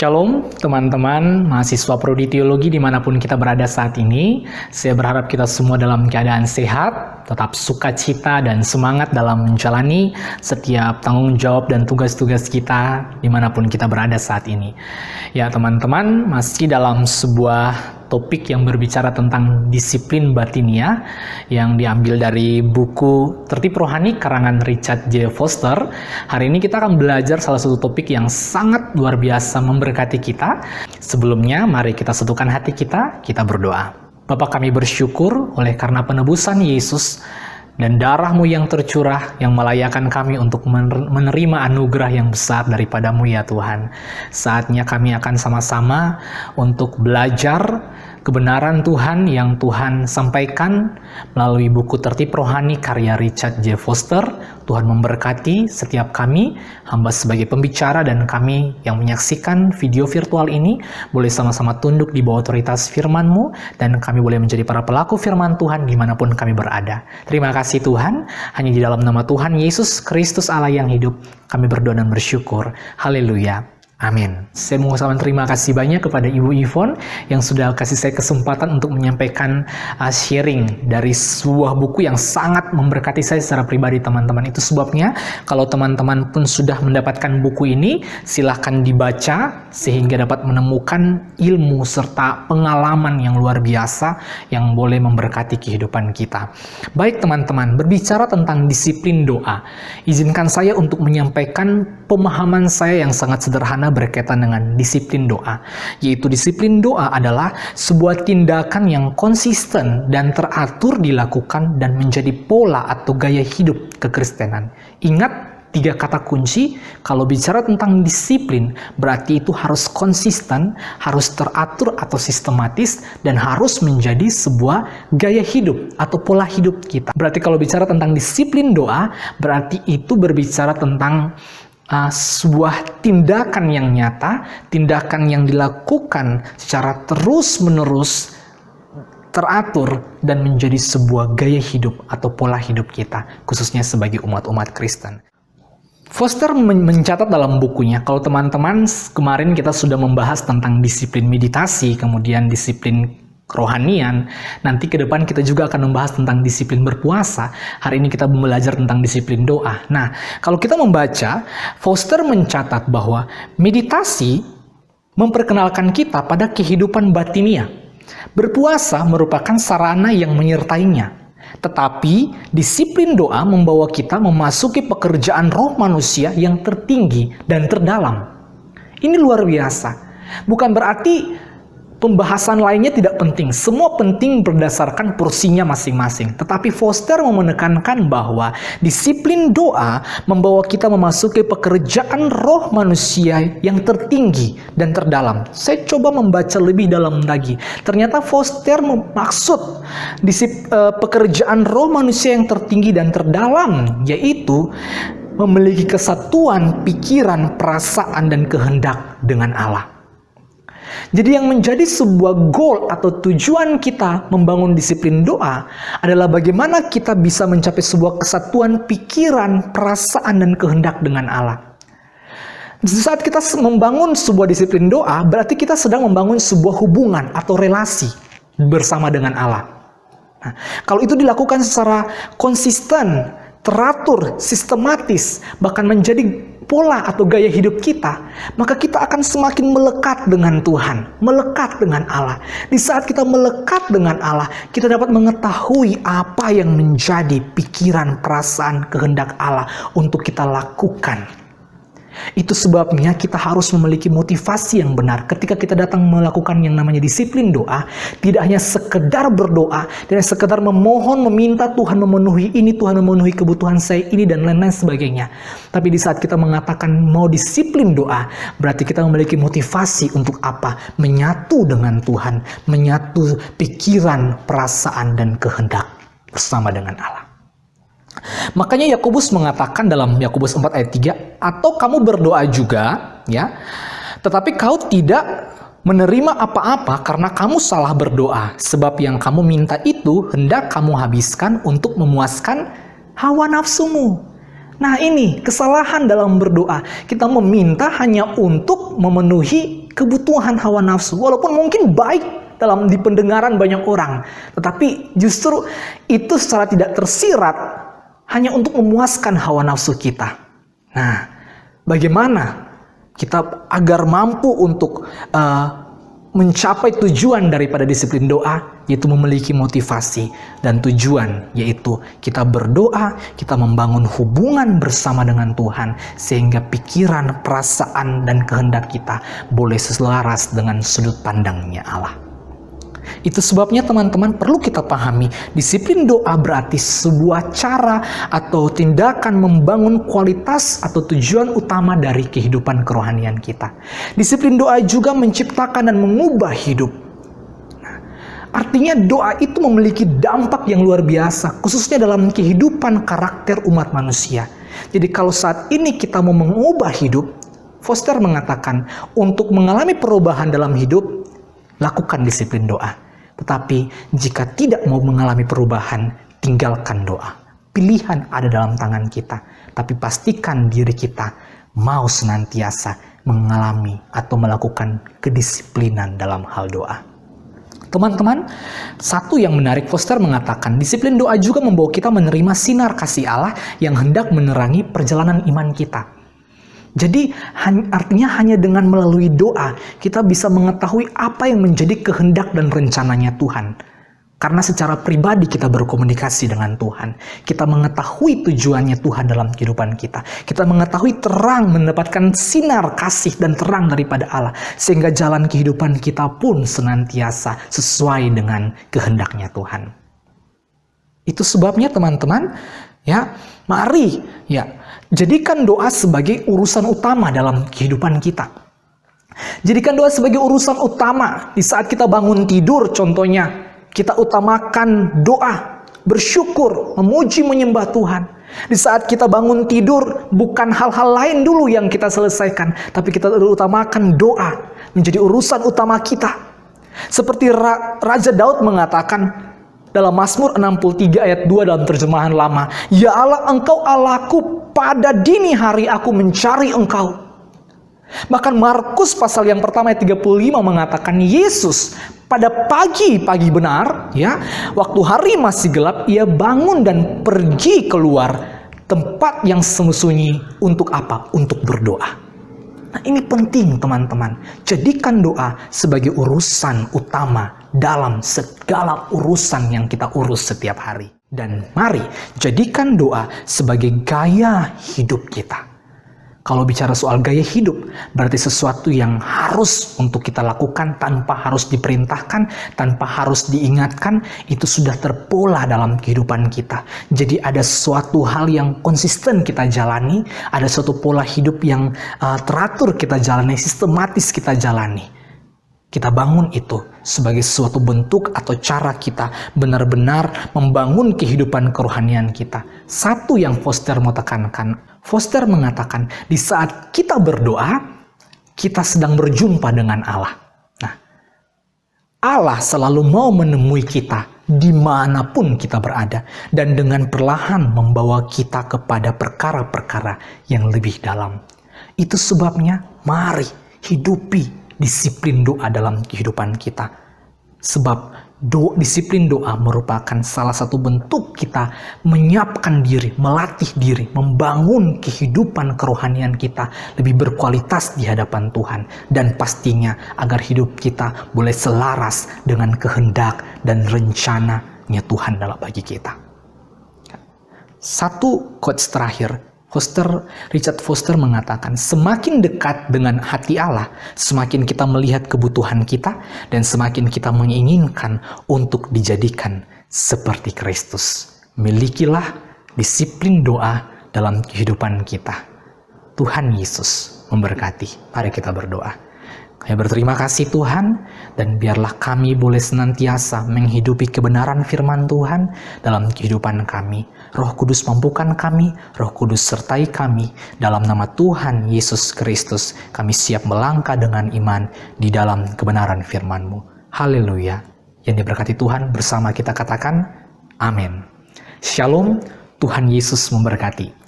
Shalom teman-teman mahasiswa Prodi Teologi dimanapun kita berada saat ini. Saya berharap kita semua dalam keadaan sehat, tetap sukacita dan semangat dalam menjalani setiap tanggung jawab dan tugas-tugas kita dimanapun kita berada saat ini. Ya teman-teman, masih dalam sebuah topik yang berbicara tentang disiplin batinia yang diambil dari buku Tertib Rohani karangan Richard J. Foster. Hari ini kita akan belajar salah satu topik yang sangat luar biasa memberkati kita. Sebelumnya, mari kita satukan hati kita berdoa. Bapa, kami bersyukur oleh karena penebusan Yesus dan darah-Mu yang tercurah yang melayakkan kami untuk menerima anugerah yang besar daripada-Mu ya Tuhan. Saatnya kami akan sama-sama untuk belajar kebenaran Tuhan yang Tuhan sampaikan melalui buku Tertib Rohani karya Richard J. Foster. Tuhan memberkati setiap kami, hamba sebagai pembicara dan kami yang menyaksikan video virtual ini boleh sama-sama tunduk di bawah otoritas firman-Mu dan kami boleh menjadi para pelaku firman Tuhan dimanapun kami berada. Terima kasih Tuhan, hanya di dalam nama Tuhan Yesus Kristus Allah yang hidup kami berdoa dan bersyukur. Haleluya. Amin. Saya mengucapkan terima kasih banyak kepada Ibu Yvonne yang sudah kasih saya kesempatan untuk menyampaikan sharing dari sebuah buku yang sangat memberkati saya secara pribadi teman-teman. Itu sebabnya kalau teman-teman pun sudah mendapatkan buku ini, silahkan dibaca sehingga dapat menemukan ilmu serta pengalaman yang luar biasa yang boleh memberkati kehidupan kita. Baik teman-teman, berbicara tentang disiplin doa, izinkan saya untuk menyampaikan pemahaman saya yang sangat sederhana berkaitan dengan disiplin doa, yaitu disiplin doa adalah sebuah tindakan yang konsisten dan teratur dilakukan dan menjadi pola atau gaya hidup kekristenan. Ingat 3 kata kunci, kalau bicara tentang disiplin, berarti itu harus konsisten, harus teratur atau sistematis, dan harus menjadi sebuah gaya hidup atau pola hidup kita. Berarti kalau bicara tentang disiplin doa, berarti itu berbicara tentang sebuah tindakan yang nyata, tindakan yang dilakukan secara terus-menerus, teratur, dan menjadi sebuah gaya hidup atau pola hidup kita, khususnya sebagai umat-umat Kristen. Foster mencatat dalam bukunya, kalau teman-teman kemarin kita sudah membahas tentang disiplin meditasi, kemudian disiplin kerohanian, nanti ke depan kita juga akan membahas tentang disiplin berpuasa. Hari ini kita belajar tentang disiplin doa. Nah, kalau kita membaca, Foster mencatat bahwa meditasi memperkenalkan kita pada kehidupan batinia. Berpuasa merupakan sarana yang menyertainya. Tetapi disiplin doa membawa kita memasuki pekerjaan roh manusia yang tertinggi dan terdalam. Ini luar biasa. Bukan berarti pembahasan lainnya tidak penting. Semua penting berdasarkan porsinya masing-masing. Tetapi Foster menekankan bahwa disiplin doa membawa kita memasuki pekerjaan roh manusia yang tertinggi dan terdalam. Saya coba membaca lebih dalam lagi. Ternyata Foster maksud pekerjaan roh manusia yang tertinggi dan terdalam, yaitu memiliki kesatuan pikiran, perasaan, dan kehendak dengan Allah. Jadi yang menjadi sebuah goal atau tujuan kita membangun disiplin doa adalah bagaimana kita bisa mencapai sebuah kesatuan pikiran, perasaan, dan kehendak dengan Allah. Saat kita membangun sebuah disiplin doa, berarti kita sedang membangun sebuah hubungan atau relasi bersama dengan Allah. Nah, kalau itu dilakukan secara konsisten, teratur, sistematis, bahkan menjadi pola atau gaya hidup kita, maka kita akan semakin melekat dengan Tuhan, melekat dengan Allah. Di saat kita melekat dengan Allah, kita dapat mengetahui apa yang menjadi pikiran, perasaan, kehendak Allah untuk kita lakukan. Itu sebabnya kita harus memiliki motivasi yang benar ketika kita datang melakukan yang namanya disiplin doa. Tidak hanya sekedar berdoa, tidak hanya sekedar memohon, meminta Tuhan memenuhi ini, Tuhan memenuhi kebutuhan saya ini, dan lain-lain sebagainya. Tapi di saat kita mengatakan mau disiplin doa, berarti kita memiliki motivasi untuk apa? Menyatu dengan Tuhan, menyatu pikiran, perasaan, dan kehendak bersama dengan Allah. Makanya Yakobus mengatakan dalam Yakobus 4 ayat 3, atau kamu berdoa juga, ya, tetapi kau tidak menerima apa-apa karena kamu salah berdoa, sebab yang kamu minta itu hendak kamu habiskan untuk memuaskan hawa nafsumu. Nah ini kesalahan dalam berdoa. Kita meminta hanya untuk memenuhi kebutuhan hawa nafsu. Walaupun mungkin baik dalam di pendengaran banyak orang. Tetapi justru itu secara tidak tersirat hanya untuk memuaskan hawa nafsu kita. Nah, bagaimana kita agar mampu untuk mencapai tujuan daripada disiplin doa, yaitu memiliki motivasi dan tujuan, yaitu kita berdoa, kita membangun hubungan bersama dengan Tuhan, sehingga pikiran, perasaan, dan kehendak kita boleh selaras dengan sudut pandangnya Allah. Itu sebabnya teman-teman perlu kita pahami, disiplin doa berarti sebuah cara atau tindakan membangun kualitas atau tujuan utama dari kehidupan kerohanian kita. Disiplin doa juga menciptakan dan mengubah hidup. Nah, artinya doa itu memiliki dampak yang luar biasa, khususnya dalam kehidupan karakter umat manusia. Jadi kalau saat ini kita mau mengubah hidup, Foster mengatakan untuk mengalami perubahan dalam hidup, lakukan disiplin doa. Tetapi jika tidak mau mengalami perubahan, tinggalkan doa. Pilihan ada dalam tangan kita, tapi pastikan diri kita mau senantiasa mengalami atau melakukan kedisiplinan dalam hal doa. Teman-teman, satu yang menarik, Foster mengatakan, disiplin doa juga membawa kita menerima sinar kasih Allah yang hendak menerangi perjalanan iman kita. Jadi artinya hanya dengan melalui doa kita bisa mengetahui apa yang menjadi kehendak dan rencananya Tuhan. Karena secara pribadi kita berkomunikasi dengan Tuhan. Kita mengetahui tujuannya Tuhan dalam kehidupan kita. Kita mengetahui terang, mendapatkan sinar kasih dan terang daripada Allah. Sehingga jalan kehidupan kita pun senantiasa sesuai dengan kehendaknya Tuhan. Itu sebabnya teman-teman, ya, mari jadikan doa sebagai urusan utama dalam kehidupan kita. Jadikan doa sebagai urusan utama di saat kita bangun tidur, contohnya kita utamakan doa, bersyukur, memuji, menyembah Tuhan. Di saat kita bangun tidur, bukan hal-hal lain dulu yang kita selesaikan, tapi kita utamakan doa menjadi urusan utama kita. Seperti Raja Daud mengatakan dalam Mazmur 63 ayat 2 dalam terjemahan lama, "Ya Allah, Engkau Allahku, pada dini hari aku mencari Engkau." Bahkan Markus pasal yang pertama ayat 35 mengatakan Yesus pada pagi benar, ya, waktu hari masih gelap, ia bangun dan pergi keluar tempat yang sunyi untuk apa? Untuk berdoa. Nah, ini penting teman-teman. Jadikan doa sebagai urusan utama dalam segala urusan yang kita urus setiap hari. Dan mari jadikan doa sebagai gaya hidup kita. Kalau bicara soal gaya hidup, berarti sesuatu yang harus untuk kita lakukan tanpa harus diperintahkan, tanpa harus diingatkan, itu sudah terpola dalam kehidupan kita. Jadi ada suatu hal yang konsisten kita jalani, ada suatu pola hidup yang teratur kita jalani, sistematis kita jalani. Kita bangun itu sebagai suatu bentuk atau cara kita benar-benar membangun kehidupan kerohanian kita. Satu yang Foster mau tekankan, Foster mengatakan di saat kita berdoa, kita sedang berjumpa dengan Allah. Nah, Allah selalu mau menemui kita dimanapun kita berada dan dengan perlahan membawa kita kepada perkara-perkara yang lebih dalam. Itu sebabnya mari hidupi disiplin doa dalam kehidupan kita. Sebab disiplin doa merupakan salah satu bentuk kita menyiapkan diri, melatih diri, membangun kehidupan kerohanian kita lebih berkualitas di hadapan Tuhan. Dan pastinya agar hidup kita boleh selaras dengan kehendak dan rencananya Tuhan dalam bagi kita. Satu quotes terakhir, Richard Foster mengatakan, semakin dekat dengan hati Allah, semakin kita melihat kebutuhan kita, dan semakin kita menginginkan untuk dijadikan seperti Kristus. Milikilah disiplin doa dalam kehidupan kita. Tuhan Yesus memberkati. Mari kita berdoa. Kami berterima kasih Tuhan, dan biarlah kami boleh senantiasa menghidupi kebenaran firman Tuhan dalam kehidupan kami. Roh Kudus mampukan kami, Roh Kudus sertai kami. Dalam nama Tuhan Yesus Kristus, kami siap melangkah dengan iman di dalam kebenaran firman-Mu. Haleluya. Yang diberkati Tuhan bersama kita katakan, amin. Shalom, Tuhan Yesus memberkati.